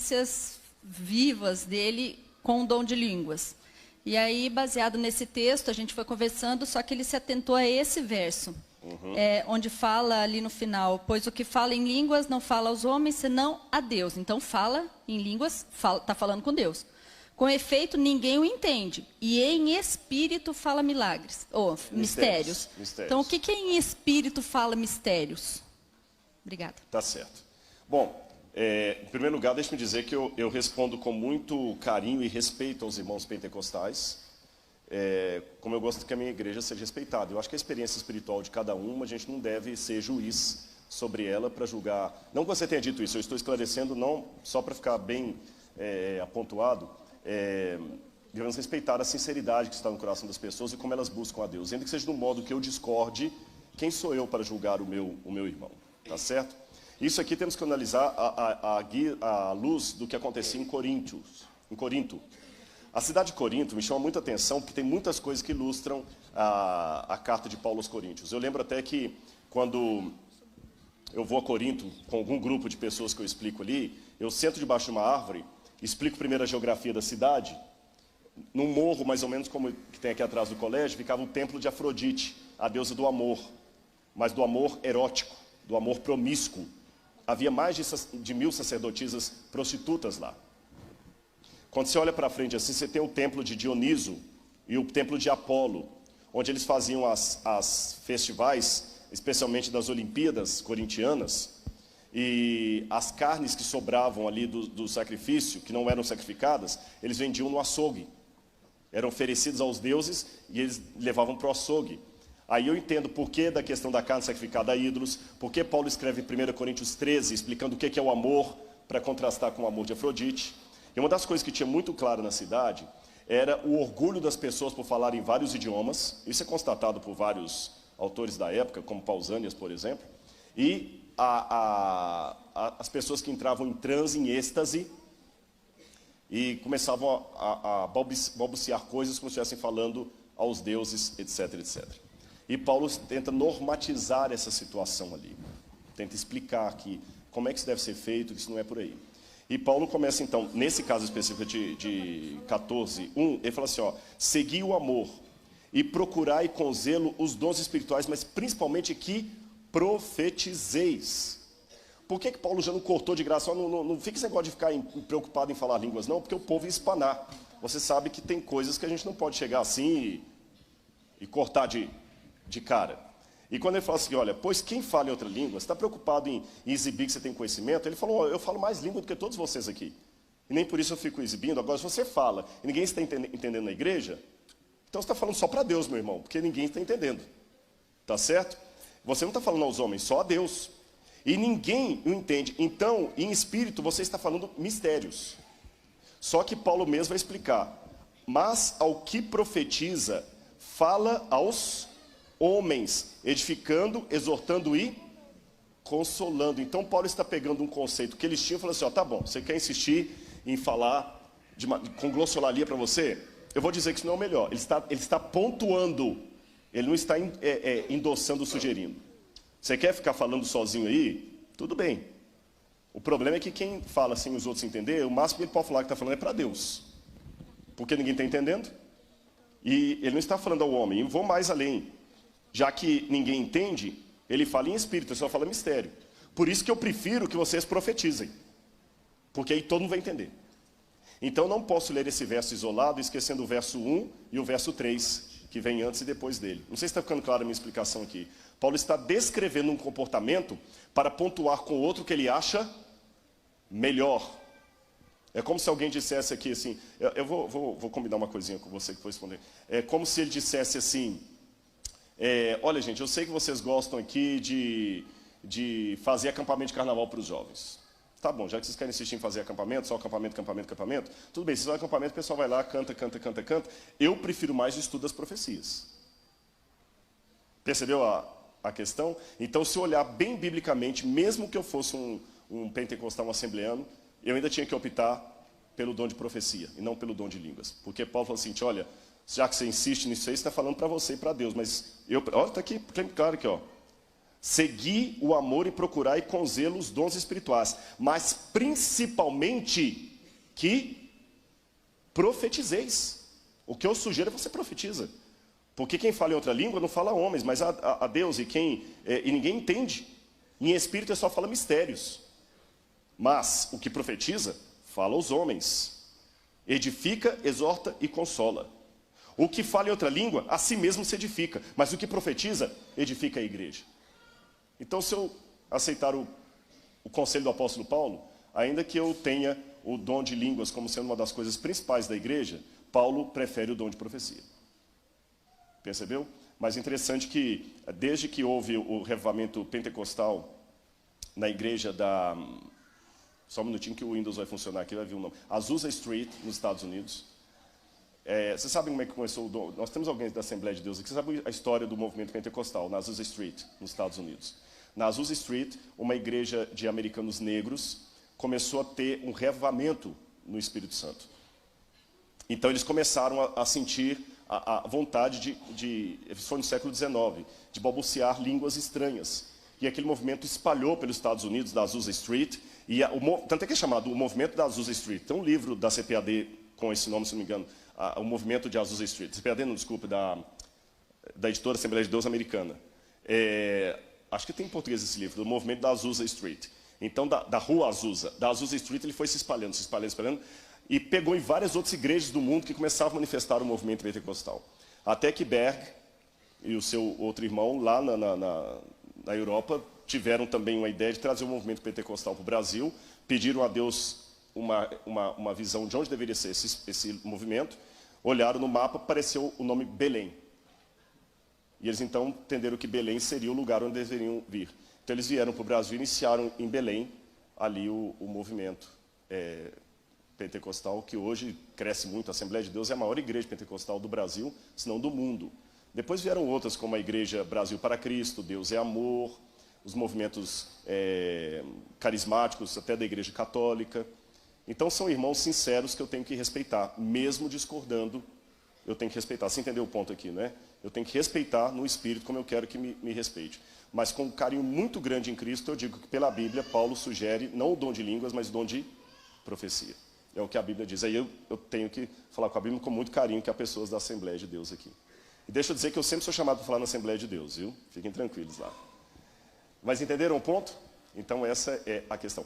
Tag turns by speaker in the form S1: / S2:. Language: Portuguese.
S1: experiências vivas dele com o dom de línguas. E aí, baseado nesse texto, a gente foi conversando, só que ele se atentou a esse verso, onde fala ali no final, pois o que fala em línguas não fala aos homens, senão a Deus. Então, fala em línguas, está falando com Deus. Com efeito, ninguém o entende. E em espírito fala milagres, ou mistérios. Então, o que em espírito fala mistérios? Obrigada.
S2: Tá certo. Bom, em primeiro lugar, deixe-me dizer que eu respondo com muito carinho e respeito aos irmãos pentecostais, como eu gosto que a minha igreja seja respeitada. Eu acho que a experiência espiritual de cada um, a gente não deve ser juiz sobre ela para julgar. Não que você tenha dito isso, eu estou esclarecendo, não só para ficar bem apontuado, devemos respeitar a sinceridade que está no coração das pessoas e como elas buscam a Deus. Ainda que seja de um modo que eu discorde, quem sou eu para julgar o meu irmão? Tá certo? Isso aqui temos que analisar à luz do que acontecia em Corinto. A cidade de Corinto me chama muita atenção, porque tem muitas coisas que ilustram a carta de Paulo aos Coríntios. Eu lembro até que, quando eu vou a Corinto, com algum grupo de pessoas que eu explico ali, eu sento debaixo de uma árvore, explico primeiro a geografia da cidade. Num morro, mais ou menos como que tem aqui atrás do colégio, ficava o templo de Afrodite, a deusa do amor, mas do amor erótico, do amor promíscuo. Havia mais de 1000 sacerdotisas prostitutas lá. Quando você olha para frente assim, você tem o templo de Dioniso e o templo de Apolo, onde eles faziam as festivais, especialmente das Olimpíadas corintianas, e as carnes que sobravam ali do sacrifício, que não eram sacrificadas, eles vendiam no açougue. Eram oferecidas aos deuses e eles levavam para o açougue. Aí eu entendo por que da questão da carne sacrificada a ídolos, por que Paulo escreve em 1 Coríntios 13, explicando o que é o amor, para contrastar com o amor de Afrodite. E uma das coisas que tinha muito claro na cidade era o orgulho das pessoas por falarem vários idiomas. Isso é constatado por vários autores da época, como Pausanias, por exemplo. E as pessoas que entravam em transe, em êxtase, e começavam a balbuciar coisas como se estivessem falando aos deuses, etc, etc. E Paulo tenta normatizar essa situação ali. Tenta explicar que como é que isso deve ser feito, que isso não é por aí. E Paulo começa então, nesse caso específico de 14:1, ele fala assim, ó, segui o amor e procurai com zelo os dons espirituais, mas principalmente que profetizeis. Por que Paulo já não cortou de graça? Não fica esse negócio de ficar preocupado em falar línguas, não, porque o povo ia espanar. Você sabe que tem coisas que a gente não pode chegar assim e cortar de cara. E quando ele fala assim, olha, pois quem fala em outra língua, está preocupado em exibir que você tem conhecimento? Ele falou, eu falo mais língua do que todos vocês aqui. E nem por isso eu fico exibindo. Agora, se você fala e ninguém está entendendo na igreja, então você está falando só para Deus, meu irmão, porque ninguém está entendendo. Tá certo? Você não está falando aos homens, só a Deus. E ninguém o entende. Então, em espírito, você está falando mistérios. Só que Paulo mesmo vai explicar. Mas ao que profetiza, fala aos homens, edificando, exortando e consolando. Então Paulo está pegando um conceito que eles tinham e falando assim, ó, tá bom, você quer insistir em falar com glossolalia para você? Eu vou dizer que isso não é o melhor. Ele está pontuando, ele não está endossando, sugerindo. Você quer ficar falando sozinho aí? Tudo bem. O problema é que quem fala sem os outros entender, o máximo que ele pode falar que está falando é para Deus. Porque ninguém está entendendo. E ele não está falando ao homem. Eu vou mais além. Já que ninguém entende, ele fala em espírito, ele só fala mistério. Por isso que eu prefiro que vocês profetizem. Porque aí todo mundo vai entender. Então não posso ler esse verso isolado, esquecendo o verso 1 e o verso 3, que vem antes e depois dele. Não sei se está ficando clara a minha explicação aqui. Paulo está descrevendo um comportamento para pontuar com outro que ele acha melhor. É como se alguém dissesse aqui assim, eu vou combinar uma coisinha com você que for responder. É como se ele dissesse assim, olha gente, eu sei que vocês gostam aqui de fazer acampamento de carnaval para os jovens. Tá bom, já que vocês querem insistir em fazer acampamento, só acampamento, tudo bem, vocês vão ao acampamento, o pessoal vai lá, canta. Eu prefiro mais o estudo das profecias. Percebeu a questão? Então, se eu olhar bem biblicamente, mesmo que eu fosse um pentecostal, um assembleano, eu ainda tinha que optar pelo dom de profecia, e não pelo dom de línguas. Porque Paulo falou assim, olha, já que você insiste nisso aí, você está falando para você e para Deus, mas olha, está aqui, claro aqui, ó. Segui o amor e procurai com zelo os dons espirituais, mas principalmente que profetizeis. O que eu sugiro é você profetiza. Porque quem fala em outra língua não fala a homens, mas a Deus, e ninguém entende. Em espírito só fala mistérios. Mas o que profetiza, fala aos homens. Edifica, exorta e consola. O que fala em outra língua, a si mesmo se edifica. Mas o que profetiza, edifica a igreja. Então, se eu aceitar o conselho do apóstolo Paulo, ainda que eu tenha o dom de línguas como sendo uma das coisas principais da igreja, Paulo prefere o dom de profecia. Percebeu? Mas interessante que, desde que houve o revivamento pentecostal na igreja da... Só um minutinho que o Windows vai funcionar aqui, vai vir o nome. Azusa Street, nos Estados Unidos. Vocês sabem como é que começou o dom? Nós temos alguém da Assembleia de Deus aqui. Vocês sabem a história do movimento pentecostal, na Azusa Street, nos Estados Unidos. Na Azusa Street, uma igreja de americanos negros começou a ter um revivamento no Espírito Santo. Então eles começaram a sentir a vontade isso foi no século XIX, de balbuciar línguas estranhas. E aquele movimento espalhou pelos Estados Unidos, da Azusa Street, tanto é que é chamado o movimento da Azusa Street. Tem um livro da CPAD com esse nome, se não me engano, o movimento de Azusa Street. CPAD, não, desculpe, da editora Assembleia de Deus Americana. Acho que tem em português esse livro, do movimento da Azusa Street. Então, da rua Azusa. Da Azusa Street ele foi se espalhando, e pegou em várias outras igrejas do mundo que começavam a manifestar o movimento pentecostal. Até que Berg e o seu outro irmão, lá na Europa, tiveram também uma ideia de trazer o movimento pentecostal para o Brasil, pediram a Deus uma visão de onde deveria ser esse movimento, olharam no mapa, apareceu o nome Belém. E eles então entenderam que Belém seria o lugar onde deveriam vir. Então eles vieram para o Brasil e iniciaram em Belém ali o movimento pentecostal, que hoje cresce muito. A Assembleia de Deus é a maior igreja pentecostal do Brasil, se não do mundo. Depois vieram outras, como a Igreja Brasil para Cristo, Deus é Amor, os movimentos carismáticos, até da Igreja Católica. Então são irmãos sinceros que eu tenho que respeitar, mesmo discordando, eu tenho que respeitar. Você entendeu o ponto aqui, né? Eu tenho que respeitar no espírito como eu quero que me respeite. Mas com um carinho muito grande em Cristo, eu digo que pela Bíblia, Paulo sugere não o dom de línguas, mas o dom de profecia. É o que a Bíblia diz. Aí eu tenho que falar com a Bíblia com muito carinho, que há pessoas da Assembleia de Deus aqui. E deixa eu dizer que eu sempre sou chamado para falar na Assembleia de Deus, viu? Fiquem tranquilos lá. Mas entenderam o ponto? Então essa é a questão.